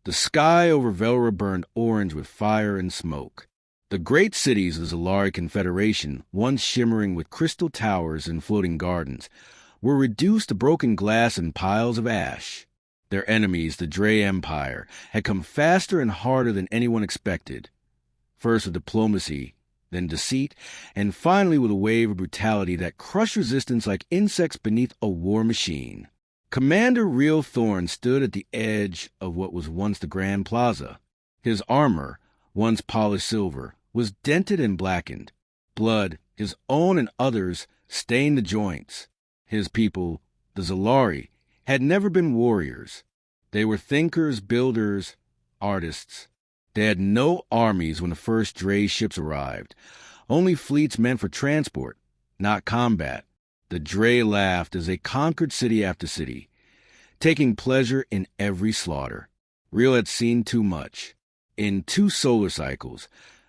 The sky over Velra burned orange with fire and smoke. The great cities of the Zalari Confederation, once shimmering with crystal towers and floating gardens, were reduced to broken glass and piles of ash. Their enemies, the Dre Empire, had come faster and harder than anyone expected. First with diplomacy, then deceit, and finally with a wave of brutality that crushed resistance like insects beneath a war machine. Commander Real Thorn stood at the edge of what was once the Grand Plaza. His armor, once polished silver, was dented and blackened. Blood, his own and others, stained the joints. His people, the Zalari, had never been warriors. They were thinkers, builders, artists. They had no armies when the first Dre ships arrived, only fleets meant for transport, not combat. The Dre laughed as they conquered city after city, taking pleasure in every slaughter. Real had seen too much. In 2 solar cycles,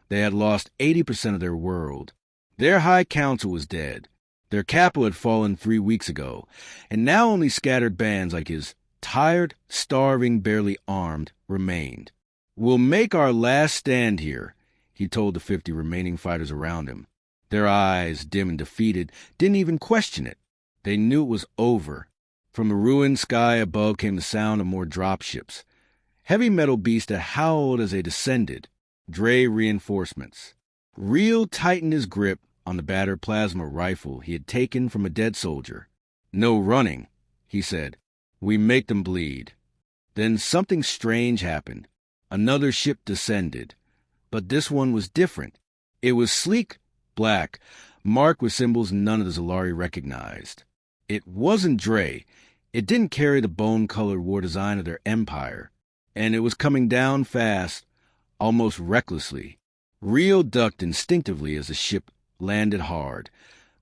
they had lost 80% of their world. Their High Council was dead. Their capital had fallen 3 weeks ago, and now only scattered bands like his, tired, starving, barely armed, remained. "We'll make our last stand here," he told the 50 remaining fighters around him. Their eyes, dim and defeated, didn't even question it. They knew it was over. From the ruined sky above came the sound of more dropships. Heavy metal beasts that howled as they descended. Dre reinforcements. Real tightened his grip on the battered plasma rifle he had taken from a dead soldier. "No running," he said. "We make them bleed." Then something strange happened. Another ship descended. But this one was different. It was sleek, black, marked with symbols none of the Zalari recognized. It wasn't Dre. It didn't carry the bone-colored war design of their empire. And it was coming down fast, almost recklessly. Real ducked instinctively as the ship landed hard,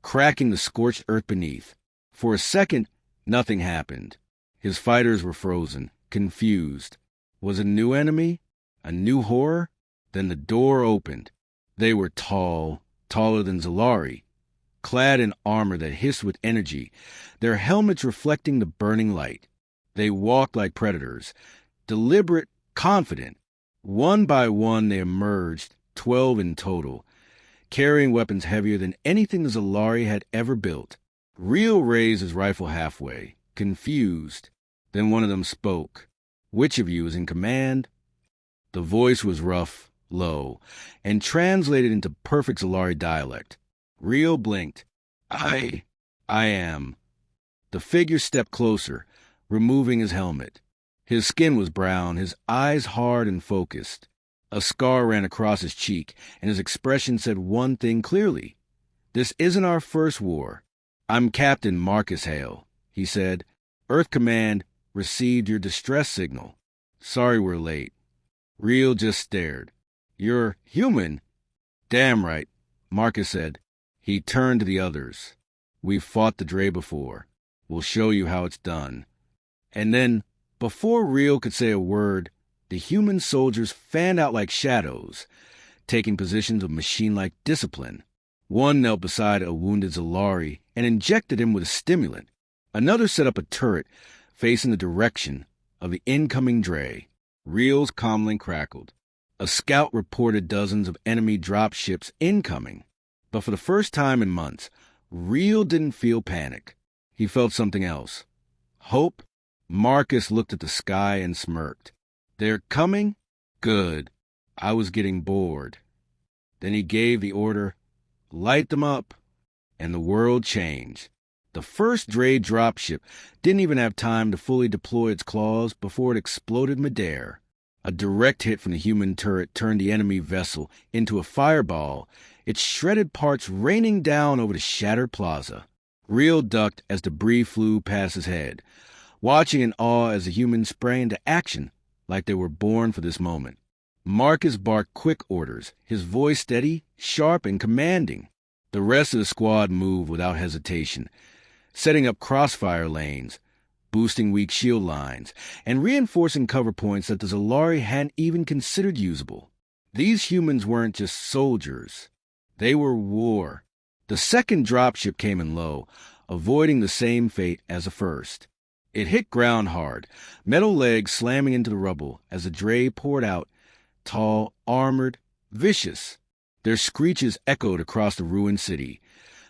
cracking the scorched earth beneath. For a second, nothing happened. His fighters were frozen, confused. Was a new enemy? A new horror? Then the door opened. They were tall, taller than Zalari, clad in armor that hissed with energy, their helmets reflecting the burning light. They walked like predators, deliberate, confident. One by one they emerged, 12 in total, carrying weapons heavier than anything the Zalari had ever built. Real raised his rifle halfway, confused. Then one of them spoke. "Which of you is in command?" The voice was rough, low, and translated into perfect Zalari dialect. Real blinked. I am." The figure stepped closer, removing his helmet. His skin was brown, his eyes hard and focused. A scar ran across his cheek, and his expression said one thing clearly. "This isn't our first war. I'm Captain Marcus Hale," he said. "Earth Command received your distress signal. Sorry we're late." Real just stared. "You're human?" "Damn right," Marcus said. He turned to the others. "We've fought the Dre before. We'll show you how it's done." And then, before Real could say a word, the human soldiers fanned out like shadows, taking positions of machine-like discipline. One knelt beside a wounded Zalari and injected him with a stimulant. Another set up a turret facing the direction of the incoming Dre. Real's comlink crackled. A scout reported dozens of enemy dropships incoming. But for the first time in months, Real didn't feel panic. He felt something else. Hope. Marcus looked at the sky and smirked. "They're coming? Good. I was getting bored." Then he gave the order, "Light them up." And the world changed. The first Dre dropship didn't even have time to fully deploy its claws before it exploded midair. A direct hit from the human turret turned the enemy vessel into a fireball, its shredded parts raining down over the shattered plaza. Real ducked as debris flew past his head, watching in awe as the humans sprang into action like they were born for this moment. Marcus barked quick orders, his voice steady, sharp, and commanding. The rest of the squad moved without hesitation, setting up crossfire lanes, boosting weak shield lines, and reinforcing cover points that the Zalari hadn't even considered usable. These humans weren't just soldiers. They were war. The second dropship came in low, avoiding the same fate as the first. It hit ground hard, metal legs slamming into the rubble as the dray poured out, tall, armored, vicious. Their screeches echoed across the ruined city,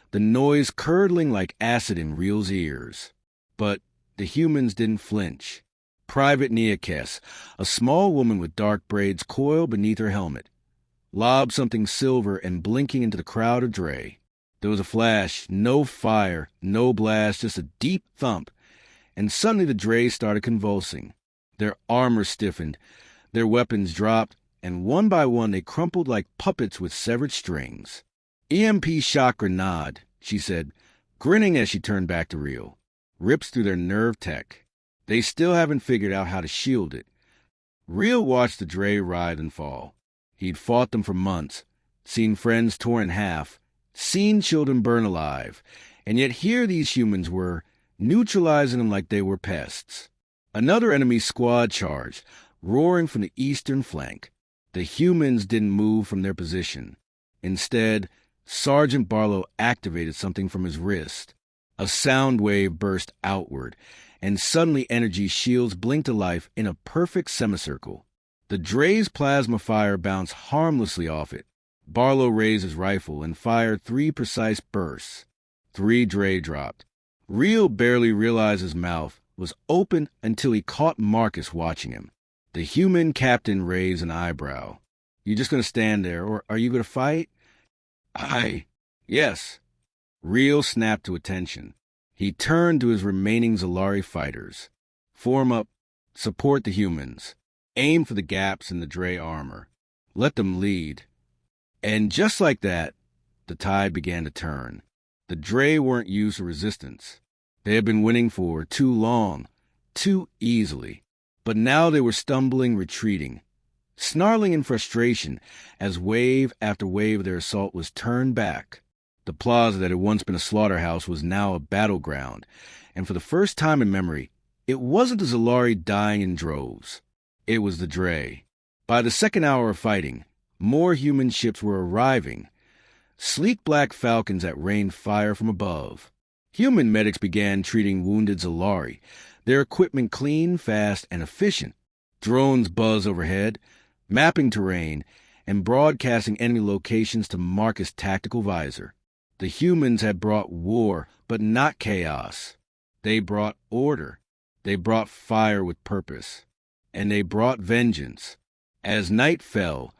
the noise curdling like acid in Real's ears. But the humans didn't flinch. Private Neakes, a small woman with dark braids coiled beneath her helmet, lobbed something silver and blinking into the crowd of dray. There was a flash, no fire, no blast, just a deep thump, and suddenly the dray started convulsing. Their armor stiffened, their weapons dropped, and one by one they crumpled like puppets with severed strings. EMP shock grenade, she said, grinning as she turned back to Real. Rips through their nerve tech. They still haven't figured out how to shield it. Real watched the dray writhe and fall. He'd fought them for months, seen friends torn in half, seen children burn alive, and yet here these humans were, neutralizing them like they were pests. Another enemy squad charged, roaring from the eastern flank. The humans didn't move from their position. Instead, Sergeant Barlow activated something from his wrist. A sound wave burst outward, and suddenly energy shields blinked to life in a perfect semicircle. The dray's plasma fire bounced harmlessly off it. Barlow raised his rifle and fired 3 precise bursts. 3 dray dropped. Real barely realized his mouth was open until he caught Marcus watching him. The human captain raised an eyebrow. "You just going to stand there, or are you going to fight?" Yes." Real snapped to attention. He turned to his remaining Zalari fighters. "Form up. Support the humans. Aim for the gaps in the dray armor. Let them lead." And just like that, the tide began to turn. The dray weren't used to resistance. They had been winning for too long, too easily. But now they were stumbling, retreating, snarling in frustration as wave after wave of their assault was turned back. The plaza that had once been a slaughterhouse was now a battleground, and for the first time in memory, it wasn't the Zalari dying in droves. It was the dray. By the second hour of fighting, more human ships were arriving, sleek black falcons that rained fire from above. Human medics began treating wounded Zalari, their equipment clean, fast, and efficient. Drones buzzed overhead, mapping terrain, and broadcasting enemy locations to Marcus' tactical visor. The humans had brought war, but not chaos. They brought order. They brought fire with purpose. And they brought vengeance. As night fell,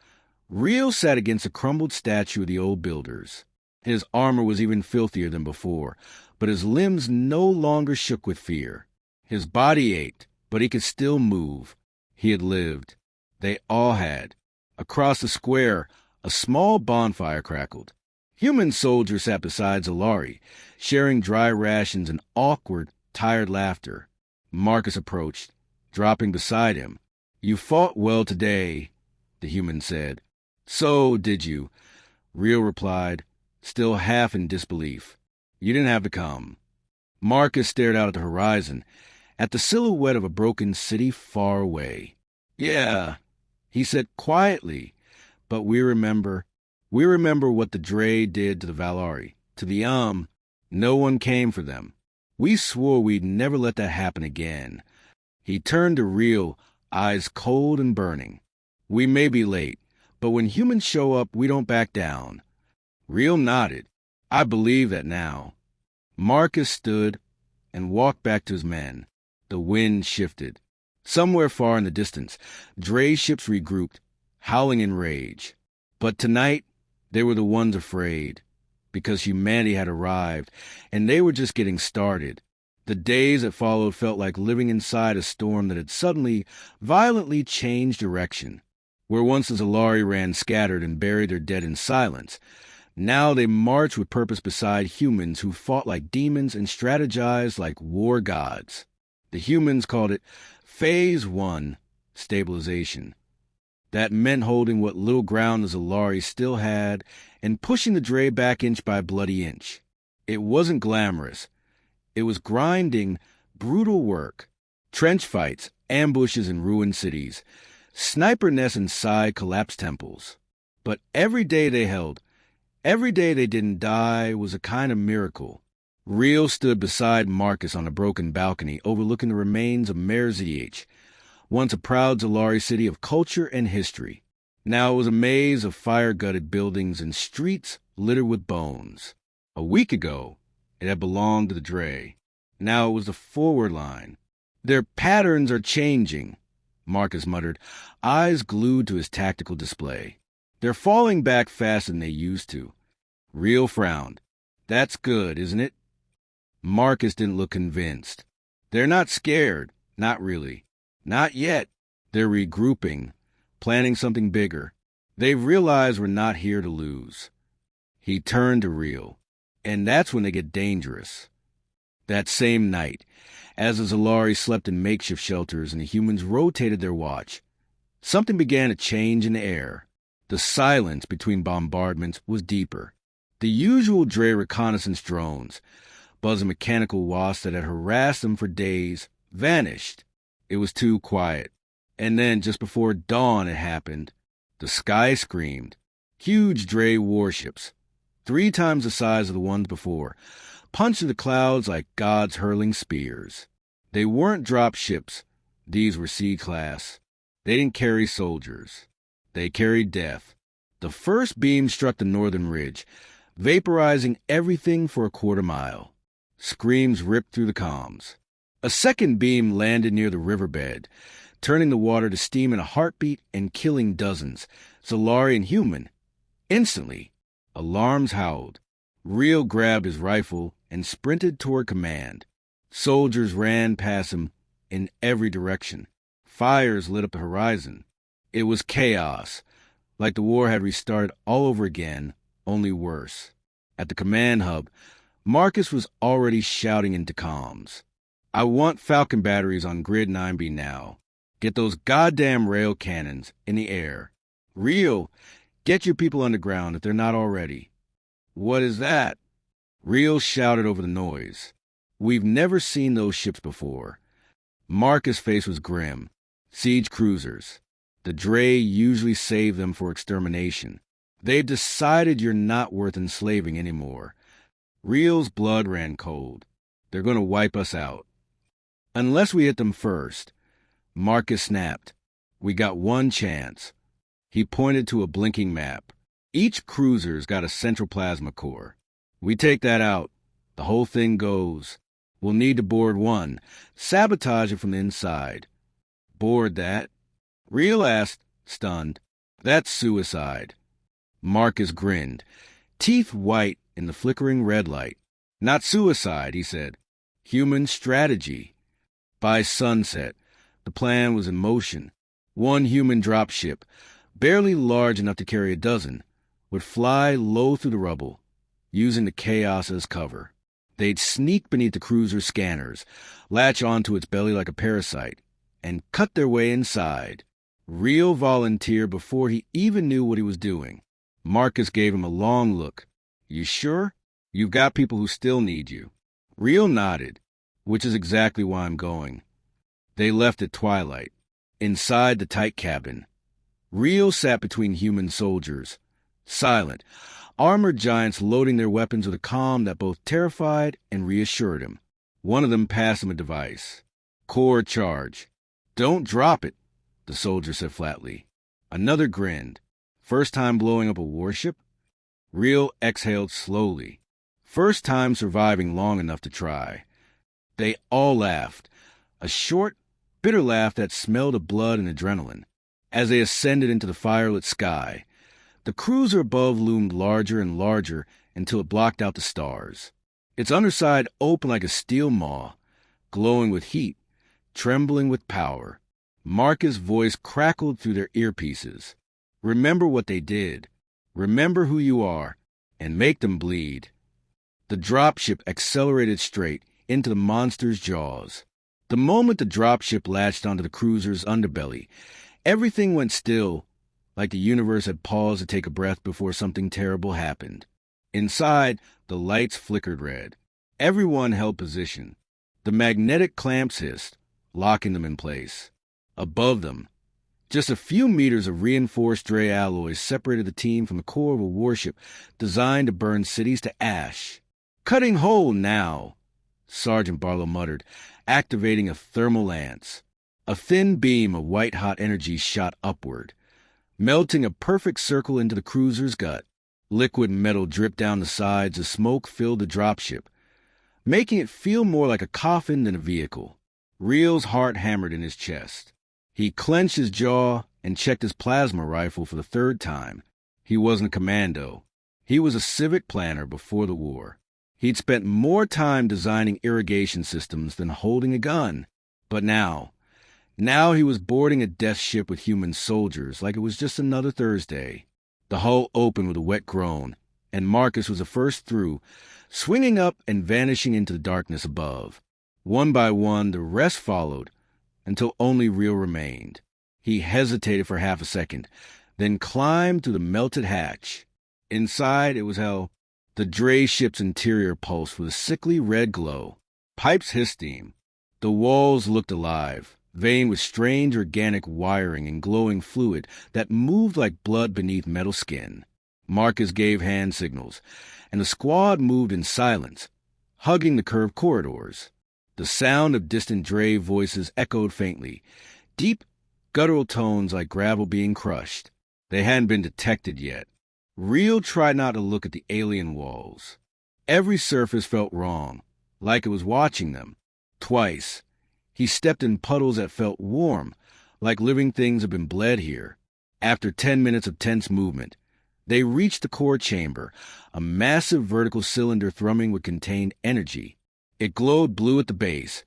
Real sat against a crumbled statue of the old builders. His armor was even filthier than before, but his limbs no longer shook with fear. His body ached, but he could still move. He had lived. They all had. Across the square, a small bonfire crackled. Human soldiers sat beside Zalari, sharing dry rations and awkward, tired laughter. Marcus approached, dropping beside him. "You fought well today," the human said. "So did you," Real replied, still half in disbelief. "You didn't have to come." Marcus stared out at the horizon, at the silhouette of a broken city far away. "Yeah," he said quietly, "but we remember what the dray did to the Valari, to the no one came for them. We swore we'd never let that happen again." He turned to Real, eyes cold and burning. "We may be late, but when humans show up, we don't back down." Real nodded. "I believe that now." Marcus stood and walked back to his men. The wind shifted. Somewhere far in the distance, dray ships regrouped, howling in rage. But tonight, they were the ones afraid, because humanity had arrived, and they were just getting started. The days that followed felt like living inside a storm that had suddenly, violently changed direction. Where once the Zalari ran scattered and buried their dead in silence, now they marched with purpose beside humans who fought like demons and strategized like war gods. The humans called it Phase 1, stabilization. That meant holding what little ground the Zalari still had and pushing the dray back inch by bloody inch. It wasn't glamorous. It was grinding, brutal work. Trench fights, ambushes in ruined cities, sniper nests inside collapsed temples. But every day they held, every day they didn't die was a kind of miracle. Reel stood beside Marcus on a broken balcony overlooking the remains of Merzich, once a proud Zalari city of culture and history. Now it was a maze of fire-gutted buildings and streets littered with bones. A week ago, it had belonged to the Dre. Now it was the forward line. Their patterns are changing, Marcus muttered, eyes glued to his tactical display. They're falling back faster than they used to. Reel frowned. That's good, isn't it? Marcus didn't look convinced. They're not scared. Not really. Not yet. They're regrouping, planning something bigger. They've realized we're not here to lose. He turned to Reel. And that's when they get dangerous. That same night, as the Zalari slept in makeshift shelters and the humans rotated their watch, something began to change in the air. The silence between bombardments was deeper. The usual Dre reconnaissance drones, buzzing mechanical wasps that had harassed them for days, vanished. It was too quiet. And then, just before dawn had happened, the sky screamed. Huge Dre warships, 3 times the size of the ones before, punched through the clouds like gods hurling spears. They weren't drop ships. These were C-class. They didn't carry soldiers. They carried death. The first beam struck the northern ridge, vaporizing everything for a quarter mile. Screams ripped through the comms. A second beam landed near the riverbed, turning the water to steam in a heartbeat and killing dozens, Zalari and human. Instantly, alarms howled. Reel grabbed his rifle and sprinted toward command. Soldiers ran past him in every direction. Fires lit up the horizon. It was chaos, like the war had restarted all over again, only worse. At the command hub, Marcus was already shouting into comms. I want Falcon batteries on Grid 9B now. Get those goddamn rail cannons in the air. Reel, get your people underground if they're not already. What is that? Reel shouted over the noise. We've never seen those ships before. Marcus' face was grim. Siege cruisers. The Dre usually save them for extermination. They've decided you're not worth enslaving anymore. Reel's blood ran cold. They're going to wipe us out. Unless we hit them first. Marcus snapped. We got one chance. He pointed to a blinking map. Each cruiser's got a central plasma core. We take that out, the whole thing goes. We'll need to board one, sabotage it from the inside. Board that? Reel asked, stunned. That's suicide. Marcus grinned, teeth white in the flickering red light. Not suicide, he said. Human strategy. By sunset, the plan was in motion. One human dropship, barely large enough to carry a dozen, would fly low through the rubble, using the chaos as cover. They'd sneak beneath the cruiser's scanners, latch onto its belly like a parasite, and cut their way inside. Reel volunteered before he even knew what he was doing. Marcus gave him a long look. You sure? You've got people who still need you. Reel nodded, which is exactly why I'm going. They left at twilight, inside the tight cabin. Reel sat between human soldiers, silent, armored giants loading their weapons with a calm that both terrified and reassured him. One of them passed him a device. Core charge. Don't drop it, the soldier said flatly. Another grinned. First time blowing up a warship? Reel exhaled slowly. First time surviving long enough to try. They all laughed, a short, bitter laugh that smelled of blood and adrenaline. As they ascended into the firelit sky, the cruiser above loomed larger and larger until it blocked out the stars. Its underside open like a steel maw, glowing with heat, trembling with power. Marcus' voice crackled through their earpieces. Remember what they did. Remember who you are, and make them bleed. The dropship accelerated straight into the monster's jaws. The moment the dropship latched onto the cruiser's underbelly, everything went still, like the universe had paused to take a breath before something terrible happened. Inside, the lights flickered red. Everyone held position. The magnetic clamps hissed, locking them in place. Above them, just a few meters of reinforced Dre alloys separated the team from the core of a warship designed to burn cities to ash. Cutting hole now, Sergeant Barlow muttered, activating a thermal lance. A thin beam of white-hot energy shot upward, melting a perfect circle into the cruiser's gut. Liquid metal dripped down the sides as smoke filled the dropship, making it feel more like a coffin than a vehicle. Reel's heart hammered in his chest. He clenched his jaw and checked his plasma rifle for the third time. He wasn't a commando. He was a civic planner before the war. He'd spent more time designing irrigation systems than holding a gun. But now he was boarding a death ship with human soldiers like it was just another Thursday. The hull opened with a wet groan, and Marcus was the first through, swinging up and vanishing into the darkness above. One by one, the rest followed, until only Reel remained. He hesitated for half a second, then climbed through the melted hatch. Inside, it was hell. The Dray ship's interior pulsed with a sickly red glow. Pipes hissed steam. The walls looked alive, veined with strange organic wiring and glowing fluid that moved like blood beneath metal skin. Marcus gave hand signals, and the squad moved in silence, hugging the curved corridors. The sound of distant Dray voices echoed faintly, deep, guttural tones like gravel being crushed. They hadn't been detected yet. Reel tried not to look at the alien walls. Every surface felt wrong, like it was watching them. Twice, he stepped in puddles that felt warm, like living things had been bled here. After 10 minutes of tense movement, they reached the core chamber, a massive vertical cylinder thrumming with contained energy. It glowed blue at the base,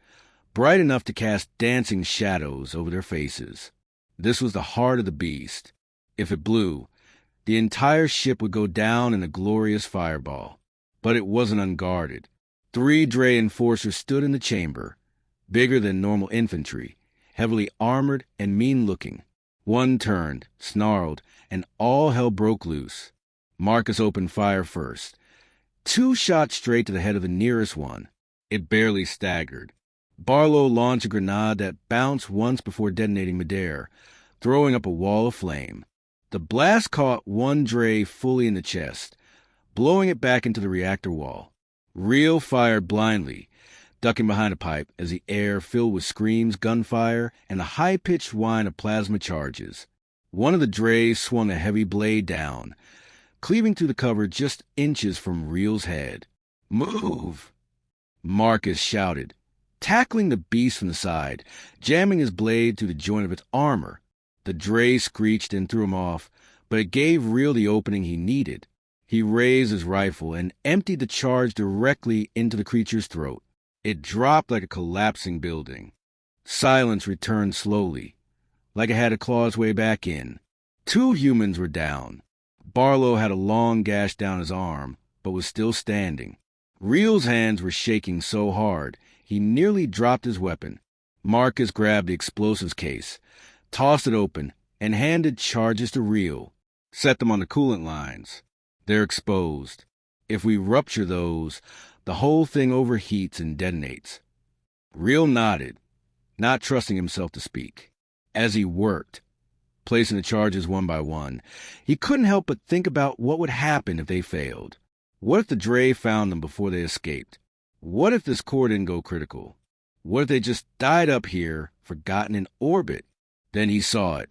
bright enough to cast dancing shadows over their faces. This was the heart of the beast. If it blew, the entire ship would go down in a glorious fireball. But it wasn't unguarded. 3 Dray enforcers stood in the chamber, bigger than normal infantry, heavily armored and mean-looking. One turned, snarled, and all hell broke loose. Marcus opened fire first. 2 shot straight to the head of the nearest one. It barely staggered. Barlow launched a grenade that bounced once before detonating midair, throwing up a wall of flame. The blast caught one Dray fully in the chest, blowing it back into the reactor wall. Reel fired blindly, ducking behind a pipe as the air filled with screams, gunfire, and the high-pitched whine of plasma charges. One of the Drays swung a heavy blade down, cleaving through the cover just inches from Reel's head. "Move!" Marcus shouted, tackling the beast from the side, jamming his blade through the joint of its armor. The Dray screeched and threw him off, but it gave Reel the opening he needed. He raised his rifle and emptied the charge directly into the creature's throat. It dropped like a collapsing building. Silence returned slowly, like it had to claw its way back in. 2 humans were down. Barlow had a long gash down his arm, but was still standing. Reel's hands were shaking so hard, he nearly dropped his weapon. Marcus grabbed the explosives case, tossed it open, and handed charges to Reel. "Set them on the coolant lines. They're exposed. If we rupture those, the whole thing overheats and detonates." Reel nodded, not trusting himself to speak. As he worked, placing the charges one by one, he couldn't help but think about what would happen if they failed. What if the Dray found them before they escaped? What if this core didn't go critical? What if they just died up here, forgotten in orbit? Then he saw it.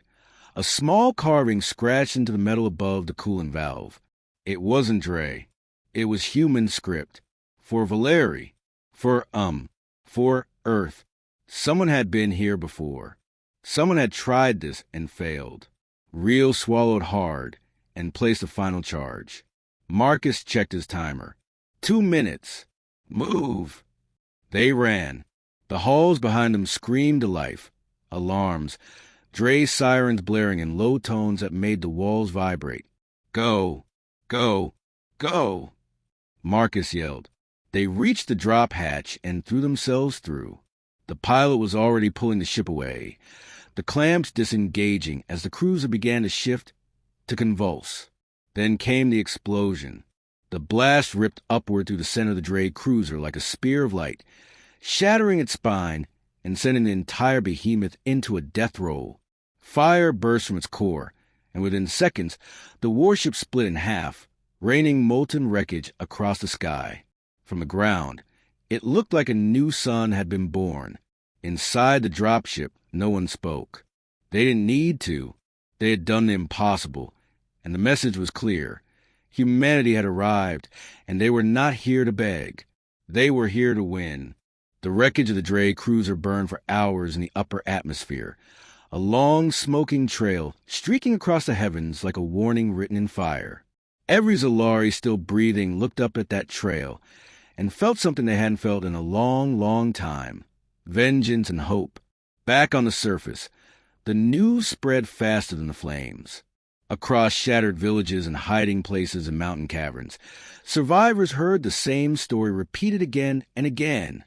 A small carving scratched into the metal above the coolant valve. It wasn't Dray. It was human script. For Valeri. For Earth. Someone had been here before. Someone had tried this and failed. Reel swallowed hard and placed the final charge. Marcus checked his timer. 2 minutes. "Move!" They ran. The halls behind them screamed to life. Alarms. Dray sirens blaring in low tones that made the walls vibrate. "Go! Go! Go!" Marcus yelled. They reached the drop hatch and threw themselves through. The pilot was already pulling the ship away, the clamps disengaging as the cruiser began to shift, to convulse. Then came the explosion. The blast ripped upward through the center of the Dray cruiser like a spear of light, shattering its spine and sending the entire behemoth into a death roll. Fire burst from its core, and within seconds, the warship split in half, raining molten wreckage across the sky. From the ground, it looked like a new sun had been born. Inside the dropship, no one spoke. They didn't need to. They had done the impossible, and the message was clear. Humanity had arrived, and they were not here to beg. They were here to win. The wreckage of the Dray cruiser burned for hours in the upper atmosphere, a long smoking trail streaking across the heavens like a warning written in fire. Every Zalari still breathing looked up at that trail and felt something they hadn't felt in a long, long time. Vengeance and hope. Back on the surface, the news spread faster than the flames. Across shattered villages and hiding places in mountain caverns, survivors heard the same story repeated again and again.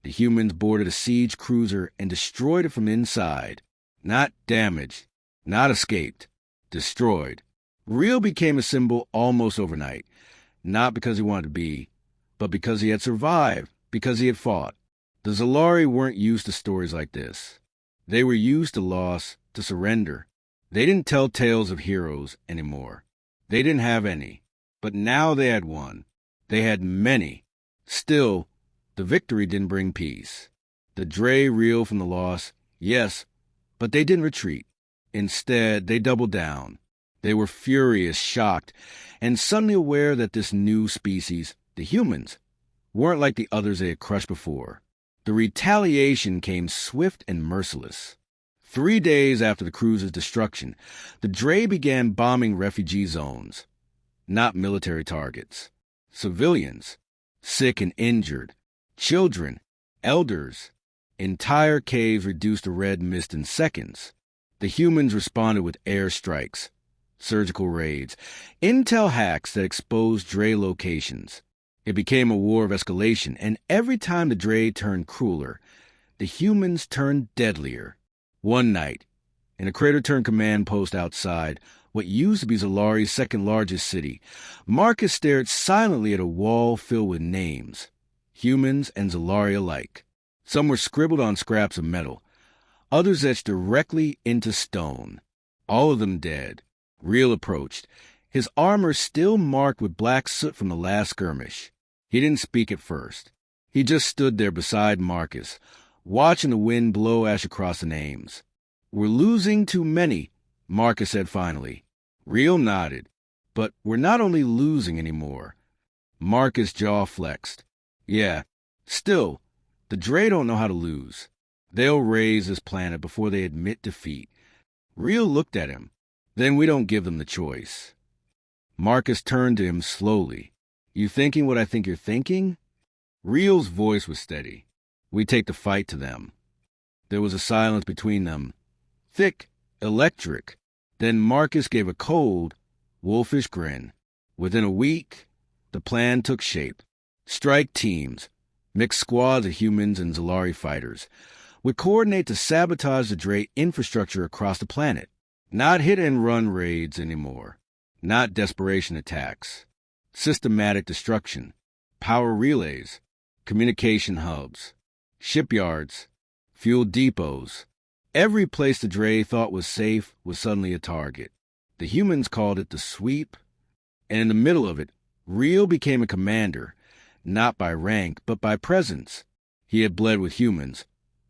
The humans boarded a siege cruiser and destroyed it from inside. Not damaged, not escaped, destroyed. Real became a symbol almost overnight, not because he wanted to be, but because he had survived, because he had fought. The Zalari weren't used to stories like this. They were used to loss, to surrender. They didn't tell tales of heroes anymore. They didn't have any. But now they had one. They had many. Still, the victory didn't bring peace. The Dray reeled from the loss, yes, but they didn't retreat. Instead, they doubled down. They were furious, shocked, and suddenly aware that this new species, the humans, weren't like the others they had crushed before. The retaliation came swift and merciless. 3 days after the cruiser's destruction, the Dray began bombing refugee zones. Not military targets. Civilians. Sick and injured. Children. Elders. Entire caves reduced to red mist in seconds. The humans responded with air strikes, surgical raids, intel hacks that exposed Dray locations. It became a war of escalation, and every time the Dray turned crueler, the humans turned deadlier. One night, in a crater-turned command post outside what used to be Zalari's second-largest city, Marcus stared silently at a wall filled with names, humans and Zalari alike. Some were scribbled on scraps of metal, others etched directly into stone. All of them dead. Real approached, his armor still marked with black soot from the last skirmish. He didn't speak at first. He just stood there beside Marcus, watching the wind blow ash across the names. "We're losing too many," Marcus said finally. Real nodded. "But we're not only losing anymore." Marcus' jaw flexed. "Yeah, still, the Dray don't know how to lose. They'll raise this planet before they admit defeat." Real looked at him. "Then we don't give them the choice." Marcus turned to him slowly. "You thinking what I think you're thinking?" Real's voice was steady. "We take the fight to them." There was a silence between them. Thick, electric. Then Marcus gave a cold, wolfish grin. Within a week, the plan took shape. Strike teams, mixed squads of humans and Zalari fighters, would coordinate to sabotage the Dray infrastructure across the planet. Not hit-and-run raids anymore. Not desperation attacks. Systematic destruction. Power relays. Communication hubs. Shipyards. Fuel depots. Every place the Dray thought was safe was suddenly a target. The humans called it the sweep, and in the middle of it, Real became a commander, not by rank, but by presence. He had bled with humans,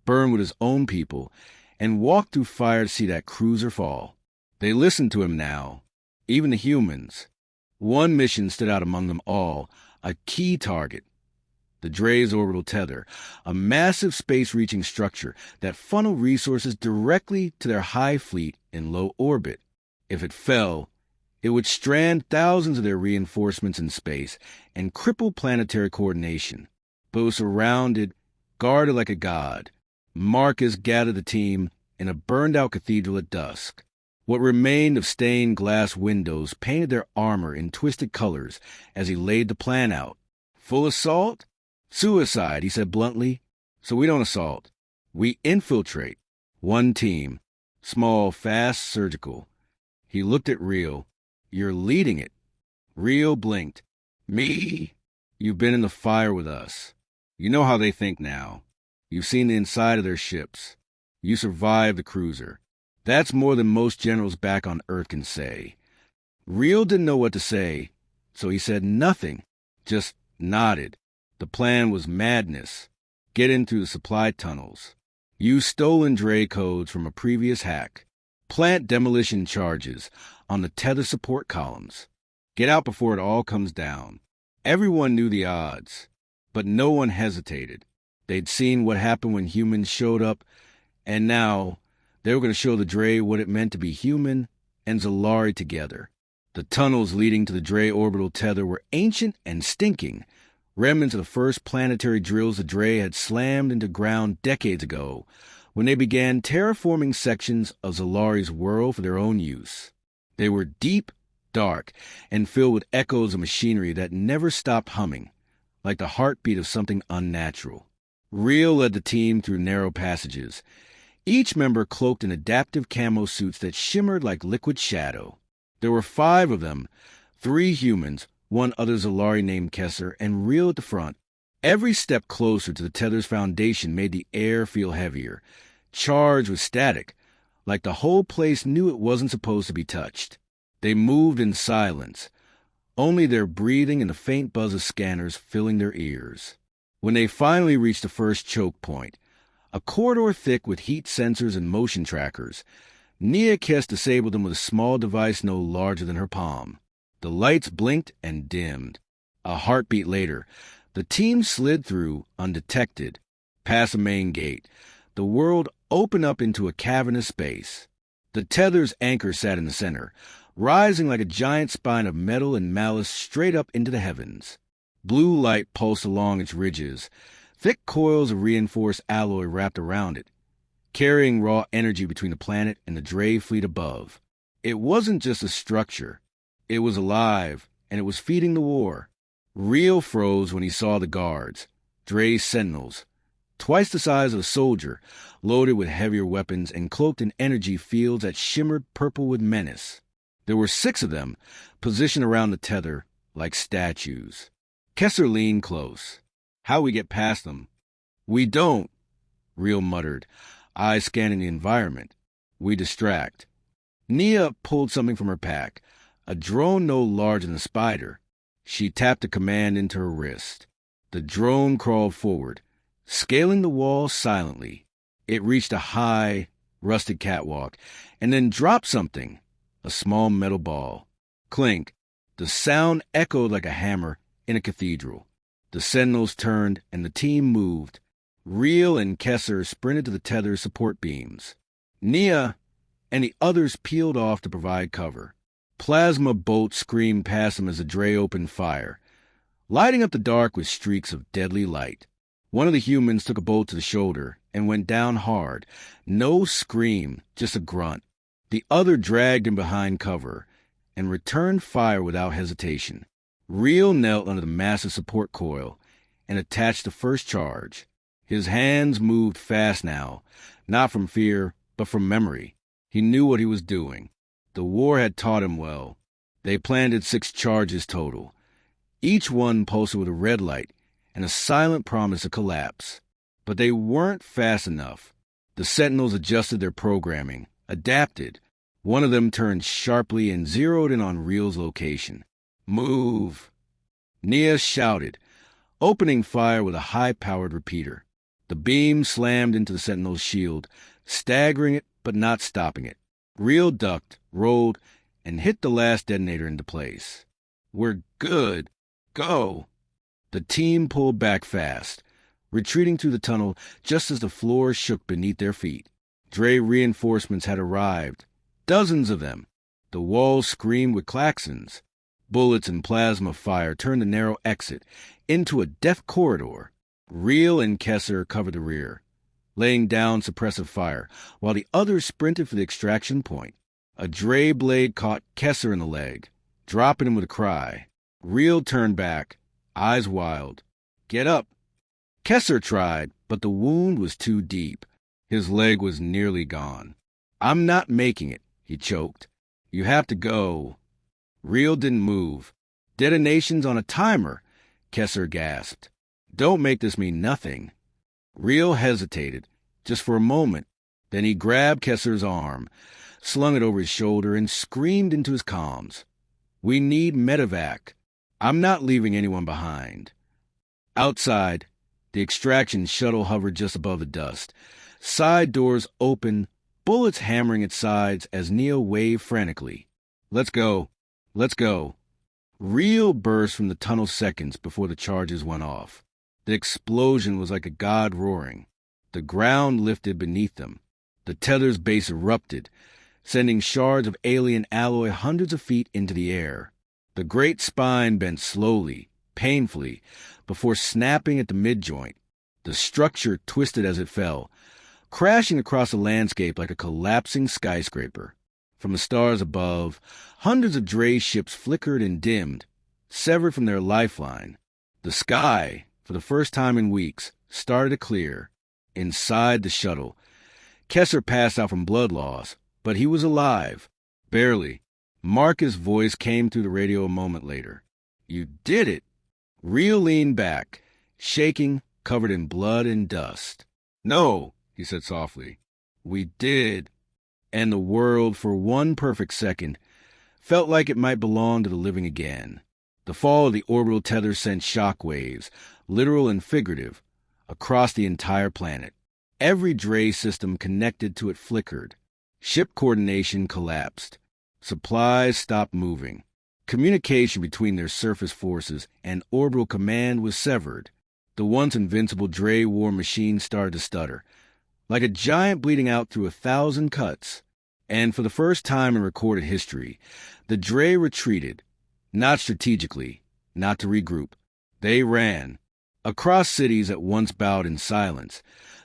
burned with his own people, and walked through fire to see that cruiser fall. They listened to him now, even the humans. One mission stood out among them all, a key target. The Dray's orbital tether, a massive space-reaching structure that funneled resources directly to their high fleet in low orbit. If it fell, it would strand thousands of their reinforcements in space and cripple planetary coordination. But it was surrounded, guarded like a god. Marcus gathered the team in a burned-out cathedral at dusk. What remained of stained glass windows painted their armor in twisted colors as he laid the plan out. Full assault? Suicide, he said bluntly. So we don't assault. We infiltrate. One team. Small, fast, surgical. He looked at Real. "You're leading it." Real blinked. "Me?" "You've been in the fire with us. You know how they think now. You've seen the inside of their ships. You survived the cruiser. That's more than most generals back on Earth can say." Real didn't know what to say, so he said nothing, just nodded. The plan was madness. Get in through the supply tunnels. Use stolen Dre codes from a previous hack. Plant demolition charges on the tether support columns. Get out before it all comes down. Everyone knew the odds, but no one hesitated. They'd seen what happened when humans showed up, and now they were going to show the Dre what it meant to be human and Zalari together. The tunnels leading to the Dre orbital tether were ancient and stinking, remnants of the first planetary drills the Dre had slammed into ground decades ago when they began terraforming sections of Zalari's world for their own use. They were deep, dark, and filled with echoes of machinery that never stopped humming, like the heartbeat of something unnatural. Real led the team through narrow passages, each member cloaked in adaptive camo suits that shimmered like liquid shadow. There were 5 of them, 3 humans, 1 other Zalari named Kesser, and Real at the front. Every step closer to the tether's foundation made the air feel heavier, charged with static, like the whole place knew it wasn't supposed to be touched. They moved in silence, only their breathing and the faint buzz of scanners filling their ears. When they finally reached the first choke point, a corridor thick with heat sensors and motion trackers, Nia Kess disabled them with a small device no larger than her palm. The lights blinked and dimmed. A heartbeat later, the team slid through, undetected, past a main gate. The world opened up into a cavernous space. The tether's anchor sat in the center, rising like a giant spine of metal and malice straight up into the heavens. Blue light pulsed along its ridges, thick coils of reinforced alloy wrapped around it, carrying raw energy between the planet and the Dre fleet above. It wasn't just a structure. It was alive, and it was feeding the war. Real froze when he saw the guards, Dre's sentinels, twice the size of a soldier, loaded with heavier weapons and cloaked in energy fields that shimmered purple with menace. There were 6 of them, positioned around the tether like statues. Kesser leaned close. How we get past them? We don't, Real muttered, eyes scanning the environment. We distract. Nia pulled something from her pack, a drone no larger than a spider. She tapped a command into her wrist. The drone crawled forward, scaling the wall silently. It reached a high, rusted catwalk, and then dropped something, a small metal ball. Clink. The sound echoed like a hammer in a cathedral. The sentinels turned, and the team moved. Real and Kesser sprinted to the tether's support beams. Nia and the others peeled off to provide cover. Plasma bolts screamed past them as the Dre opened fire, lighting up the dark with streaks of deadly light. One of the humans took a bolt to the shoulder and went down hard. No scream, just a grunt. The other dragged him behind cover and returned fire without hesitation. Real knelt under the massive support coil and attached the first charge. His hands moved fast now, not from fear, but from memory. He knew what he was doing. The war had taught him well. They planted 6 charges total, each one pulsing with a red light and a silent promise of collapse. But they weren't fast enough. The sentinels adjusted their programming, adapted. One of them turned sharply and zeroed in on Real's location. Move! Nia shouted, opening fire with a high-powered repeater. The beam slammed into the sentinel's shield, staggering it but not stopping it. Real ducked, rolled, and hit the last detonator into place. We're good. Go! The team pulled back fast, retreating through the tunnel just as the floor shook beneath their feet. Dre reinforcements had arrived, dozens of them. The walls screamed with klaxons. Bullets and plasma fire turned the narrow exit into a death corridor. Real and Kesser covered the rear, laying down suppressive fire, while the others sprinted for the extraction point. A Dre blade caught Kesser in the leg, dropping him with a cry. Real turned back, eyes wild. Get up! Kesser tried, but the wound was too deep. His leg was nearly gone. I'm not making it, he choked. You have to go. Real didn't move. Detonation's on a timer, Kesser gasped. Don't make this mean nothing. Real hesitated, just for a moment. Then he grabbed Kesser's arm, slung it over his shoulder, and screamed into his comms. We need medevac. I'm not leaving anyone behind. Outside, the extraction shuttle hovered just above the dust. Side doors open, bullets hammering its sides as Neo waved frantically. Let's go. Let's go. Real burst from the tunnel seconds before the charges went off. The explosion was like a god roaring. The ground lifted beneath them. The tether's base erupted, sending shards of alien alloy hundreds of feet into the air. The great spine bent slowly, painfully, before snapping at the midjoint. The structure twisted as it fell, crashing across the landscape like a collapsing skyscraper. From the stars above, hundreds of Dre ships flickered and dimmed, severed from their lifeline. The sky, for the first time in weeks, started to clear. Inside the shuttle, Kessler passed out from blood loss, but he was alive. Barely. Marcus' voice came through the radio a moment later. You did it! Reel leaned back, shaking, covered in blood and dust. No, he said softly. We did. And the world, for one perfect second, felt like it might belong to the living again. The fall of the orbital tether sent shock waves, literal and figurative, across the entire planet. Every Dre system connected to it flickered. Ship coordination collapsed. Supplies stopped moving. Communication between their surface forces and orbital command was severed. The once invincible Dre war machine started to stutter, like a giant bleeding out through 1,000 cuts. And for the first time in recorded history, the Dre retreated, not strategically, not to regroup. They ran. Across cities that once bowed in silence,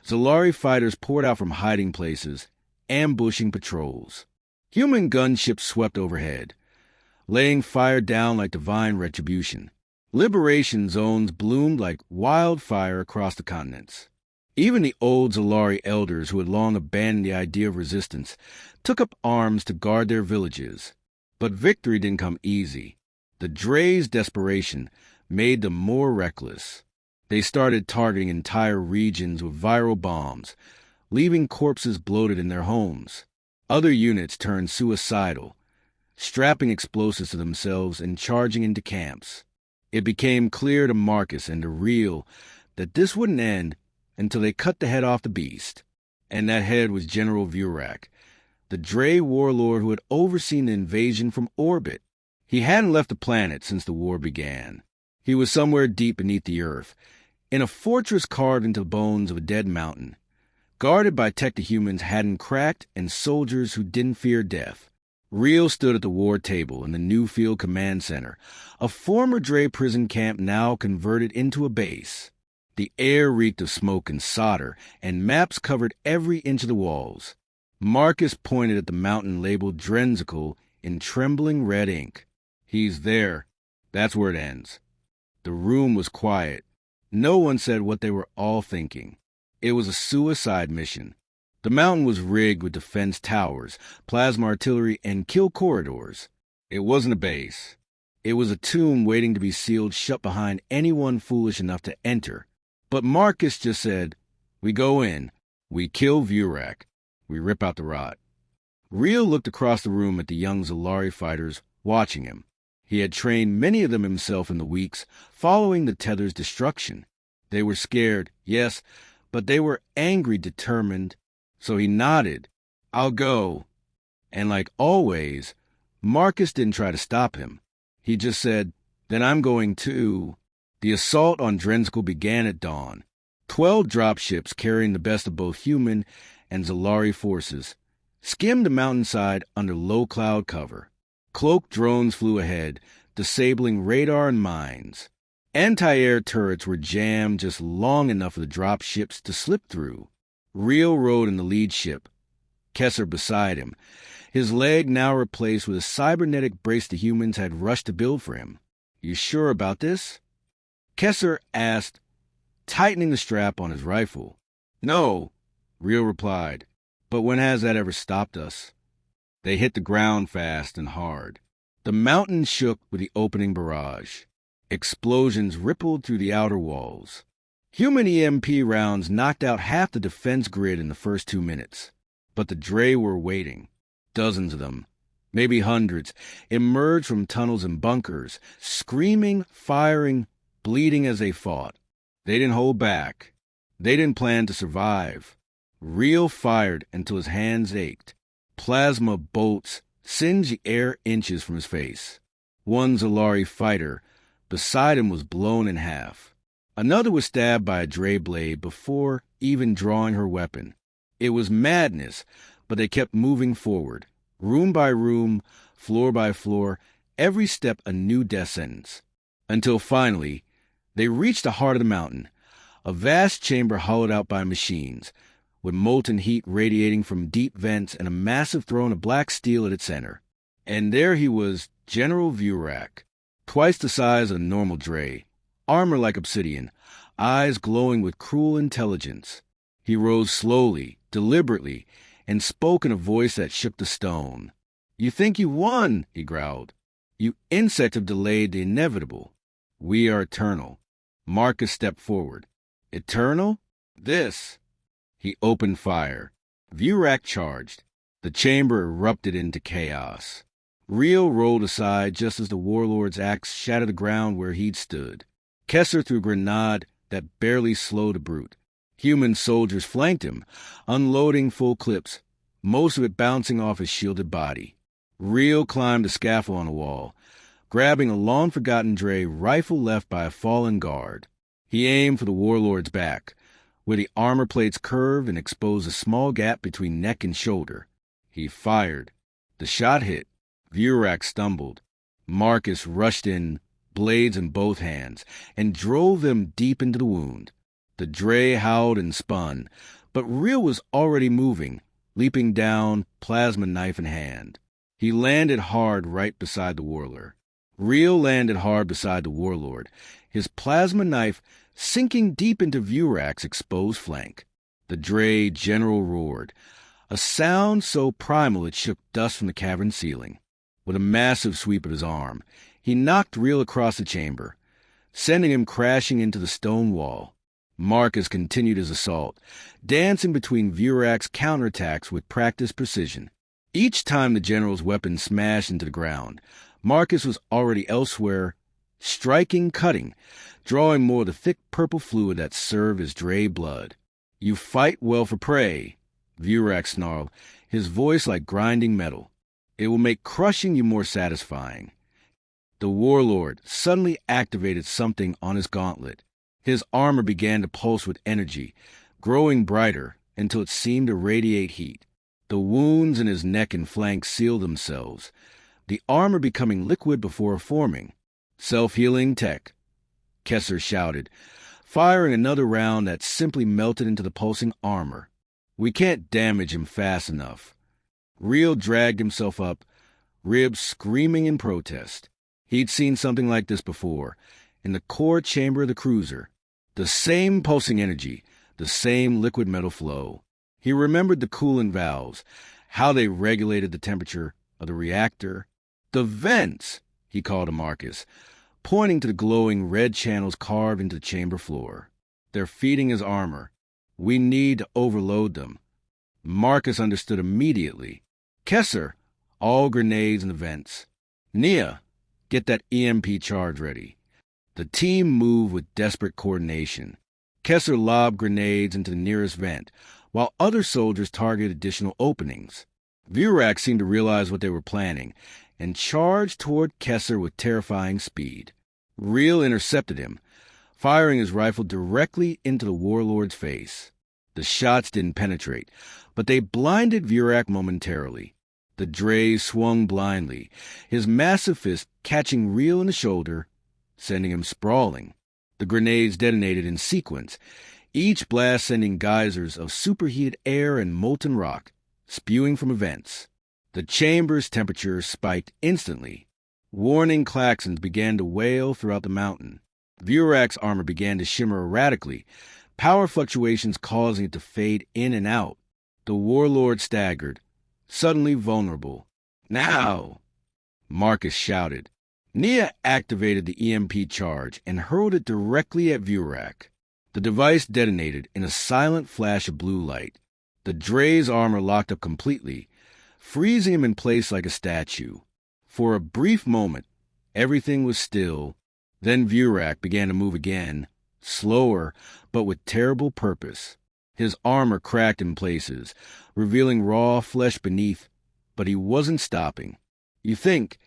Zalari fighters poured out from hiding places, ambushing patrols. Human gunships swept overhead, laying fire down like divine retribution. Liberation zones bloomed like wildfire across the continents. Even the old Zalari elders who had long abandoned the idea of resistance took up arms to guard their villages. But victory didn't come easy. The Dre's desperation made them more reckless. They started targeting entire regions with viral bombs, leaving corpses bloated in their homes. Other units turned suicidal, strapping explosives to themselves and charging into camps. It became clear to Marcus and to Reel that this wouldn't end until they cut the head off the beast. And that head was General Vurak, the Dre warlord who had overseen the invasion from orbit. He hadn't left the planet since the war began. He was somewhere deep beneath the earth, in a fortress carved into the bones of a dead mountain, guarded by tech-to-humans hadn't cracked and soldiers who didn't fear death. Reel stood at the war table in the new field command center, a former Dre prison camp now converted into a base. The air reeked of smoke and solder, and maps covered every inch of the walls. Marcus pointed at the mountain labeled Drensical in trembling red ink. He's there. That's where it ends. The room was quiet. No one said what they were all thinking. It was a suicide mission. The mountain was rigged with defense towers, plasma artillery, and kill corridors. It wasn't a base. It was a tomb waiting to be sealed shut behind anyone foolish enough to enter. But Marcus just said, we go in, we kill Vurak, we rip out the rot. Reel looked across the room at the young Zalari fighters watching him. He had trained many of them himself in the weeks following the tether's destruction. They were scared, yes, but they were angry, determined. So he nodded, I'll go. And like always, Marcus didn't try to stop him. He just said, then I'm going too. The assault on Drensical began at dawn. 12 dropships carrying the best of both human and Zalari forces skimmed the mountainside under low cloud cover. Cloaked drones flew ahead, disabling radar and mines. Anti-air turrets were jammed just long enough for the dropships to slip through. Reel rode in the lead ship, Kessler beside him, his leg now replaced with a cybernetic brace the humans had rushed to build for him. You sure about this? Kessler asked, tightening the strap on his rifle. No, Reel replied, but when has that ever stopped us? They hit the ground fast and hard. The mountain shook with the opening barrage. Explosions rippled through the outer walls. Human EMP rounds knocked out half the defense grid in the first 2 minutes. But the Dre were waiting. Dozens of them, maybe hundreds, emerged from tunnels and bunkers, screaming, firing, bleeding as they fought. They didn't hold back. They didn't plan to survive. Reel fired until his hands ached. Plasma bolts singed the air inches from his face. One Zalari fighter beside him was blown in half. Another was stabbed by a dray blade before even drawing her weapon. It was madness, but they kept moving forward. Room by room, floor by floor, every step a new death sentence. Until finally, they reached the heart of the mountain, a vast chamber hollowed out by machines, with molten heat radiating from deep vents and a massive throne of black steel at its center. And there he was, General Vurak, twice the size of a normal dray, armor like obsidian, eyes glowing with cruel intelligence. He rose slowly, deliberately, and spoke in a voice that shook the stone. "You think you won," he growled. "You insects have delayed the inevitable. We are eternal." Marcus stepped forward. "Eternal? This." He opened fire. Vurak charged. The chamber erupted into chaos. Reel rolled aside just as the warlord's axe shattered the ground where he'd stood. Kessler threw a grenade that barely slowed a brute. Human soldiers flanked him, unloading full clips, most of it bouncing off his shielded body. Reel climbed a scaffold on the wall, grabbing a long-forgotten dray rifle left by a fallen guard. He aimed for the warlord's back, where the armor plates curved and exposed a small gap between neck and shoulder. He fired. The shot hit. Vurak stumbled. Marcus rushed in, blades in both hands, and drove them deep into the wound. The dray howled and spun, but Reel was already moving, leaping down, plasma knife in hand. He landed hard right beside the warlord. Reel landed hard beside the warlord, his plasma knife sinking deep into Vurak's exposed flank. The dray general roared, a sound so primal it shook dust from the cavern ceiling. With a massive sweep of his arm, he knocked Reel across the chamber, sending him crashing into the stone wall. Marcus continued his assault, dancing between Vurak's counterattacks with practiced precision. Each time the general's weapon smashed into the ground, Marcus was already elsewhere, striking, cutting, drawing more of the thick purple fluid that served as dray blood. "You fight well for prey," Vurak snarled, his voice like grinding metal. "It will make crushing you more satisfying." The warlord suddenly activated something on his gauntlet. His armor began to pulse with energy, growing brighter until it seemed to radiate heat. The wounds in his neck and flank sealed themselves, the armor becoming liquid before forming. "Self-healing tech," Kessler shouted, firing another round that simply melted into the pulsing armor. "We can't damage him fast enough." Reel dragged himself up, ribs screaming in protest. He'd seen something like this before, in the core chamber of the cruiser. The same pulsing energy, the same liquid metal flow. He remembered the coolant valves, how they regulated the temperature of the reactor. "The vents," he called to Marcus, pointing to the glowing red channels carved into the chamber floor. "They're feeding his armor. We need to overload them." Marcus understood immediately. "Kessler, all grenades in the vents. Nia, get that EMP charge ready." The team moved with desperate coordination. Kessler lobbed grenades into the nearest vent, while other soldiers targeted additional openings. Vurak seemed to realize what they were planning, and charged toward Kessler with terrifying speed. Reel intercepted him, firing his rifle directly into the warlord's face. The shots didn't penetrate, but they blinded Vurak momentarily. The dray swung blindly, his massive fist catching Reel in the shoulder, sending him sprawling. The grenades detonated in sequence, each blast sending geysers of superheated air and molten rock, spewing from vents. The chamber's temperature spiked instantly. Warning klaxons began to wail throughout the mountain. Vurak's armor began to shimmer erratically, power fluctuations causing it to fade in and out. The warlord staggered, suddenly vulnerable. "Now!" Marcus shouted. Nia activated the EMP charge and hurled it directly at Vurak. The device detonated in a silent flash of blue light. The dray's armor locked up completely, freezing him in place like a statue. For a brief moment, everything was still. Then Vurak began to move again, slower, but with terrible purpose. His armor cracked in places, revealing raw flesh beneath, but he wasn't stopping. "You think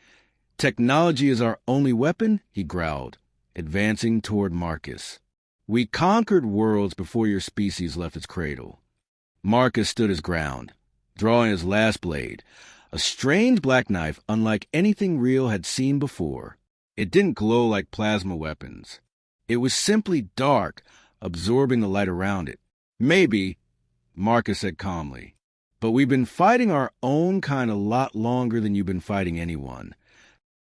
technology is our only weapon?" he growled, advancing toward Marcus. "We conquered worlds before your species left its cradle." Marcus stood his ground, drawing his last blade, a strange black knife unlike anything Real had seen before. It didn't glow like plasma weapons. It was simply dark, absorbing the light around it. "Maybe," Marcus said calmly, "but we've been fighting our own kind a lot longer than you've been fighting anyone."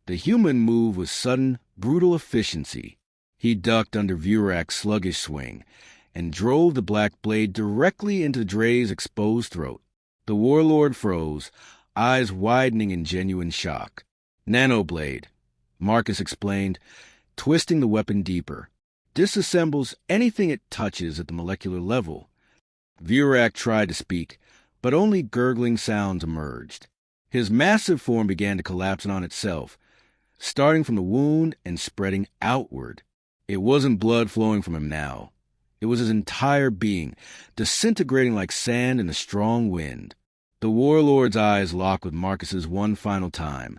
The human move was sudden, brutal efficiency. He ducked under Vurak's sluggish swing and drove the black blade directly into Dre's exposed throat. The warlord froze, eyes widening in genuine shock. "Nanoblade," Marcus explained, twisting the weapon deeper. "Disassembles anything it touches at the molecular level." Vurak tried to speak, but only gurgling sounds emerged. His massive form began to collapse in on itself, starting from the wound and spreading outward. It wasn't blood flowing from him now. It was his entire being, disintegrating like sand in a strong wind. The warlord's eyes locked with Marcus's one final time,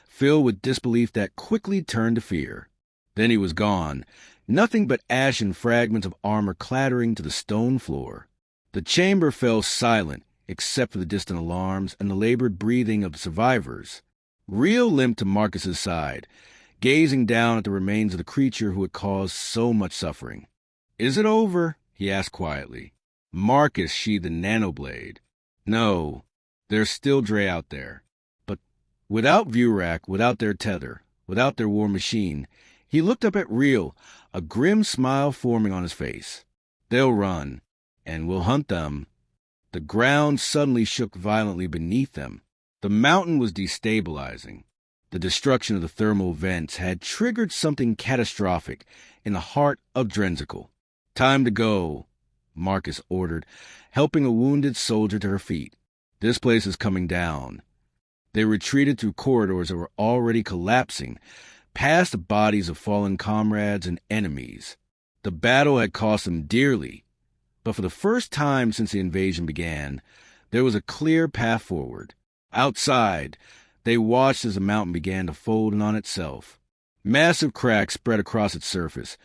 filled with disbelief that quickly turned to fear. Then he was gone, nothing but ash and fragments of armor clattering to the stone floor. The chamber fell silent, except for the distant alarms and the labored breathing of survivors. Real limped to Marcus's side, gazing down at the remains of the creature who had caused so much suffering. "Is it over?" he asked quietly. Marcus sheathed the nanoblade. "No, there's still Dre out there." But without Vurak, without their tether, without their war machine, he looked up at Real, a grim smile forming on his face. "They'll run, and we'll hunt them." The ground suddenly shook violently beneath them. The mountain was destabilizing. The destruction of the thermal vents had triggered something catastrophic in the heart of Drensical. "Time to go," Marcus ordered, helping a wounded soldier to her feet. "This place is coming down." They retreated through corridors that were already collapsing, past the bodies of fallen comrades and enemies. The battle had cost them dearly, but for the first time since the invasion began, there was a clear path forward. Outside, they watched as the mountain began to fold in on itself. Massive cracks spread across its surface,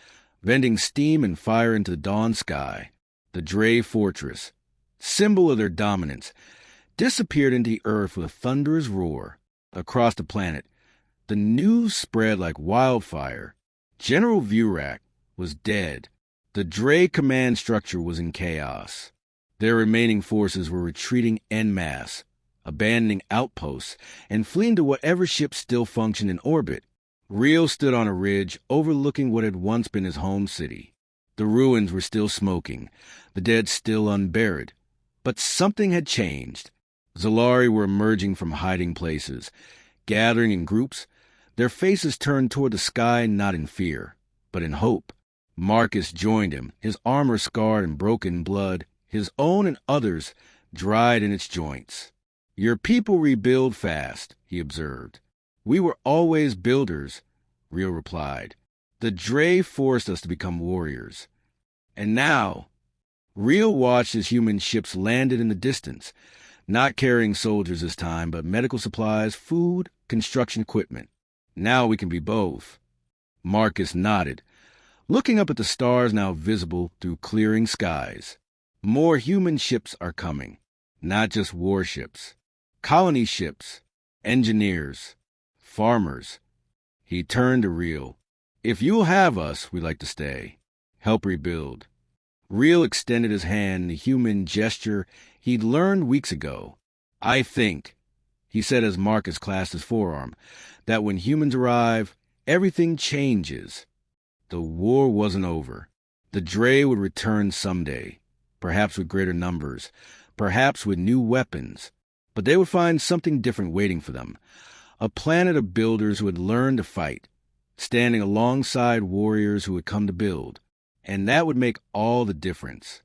venting steam and fire into the dawn sky. The Dre fortress, symbol of their dominance, disappeared into the earth with a thunderous roar. Across the planet, the news spread like wildfire. General Vurak was dead. The Dre command structure was in chaos. Their remaining forces were retreating en masse, abandoning outposts and fleeing to whatever ships still functioned in orbit. Real stood on a ridge overlooking what had once been his home city. The ruins were still smoking, the dead still unburied. But something had changed. Zalari were emerging from hiding places, gathering in groups, their faces turned toward the sky not in fear, but in hope. Marcus joined him, his armor scarred and broken in blood, his own and others dried in its joints. "Your people rebuild fast," he observed. "We were always builders," Real replied. "The Dre forced us to become warriors." And now, Real watched as human ships landed in the distance, not carrying soldiers this time, but medical supplies, food, construction equipment. "Now we can be both." Marcus nodded, looking up at the stars now visible through clearing skies. "More human ships are coming, not just warships. Colony ships, engineers, farmers." He turned to Real. "If you'll have us, we'd like to stay. Help rebuild." Real extended his hand in the human gesture he'd learned weeks ago. "I think," he said as Marcus clasped his forearm, "that when humans arrive, everything changes." The war wasn't over. The Dre would return someday, perhaps with greater numbers, perhaps with new weapons. But they would find something different waiting for them. A planet of builders who had learned to fight, standing alongside warriors who had come to build. And that would make all the difference.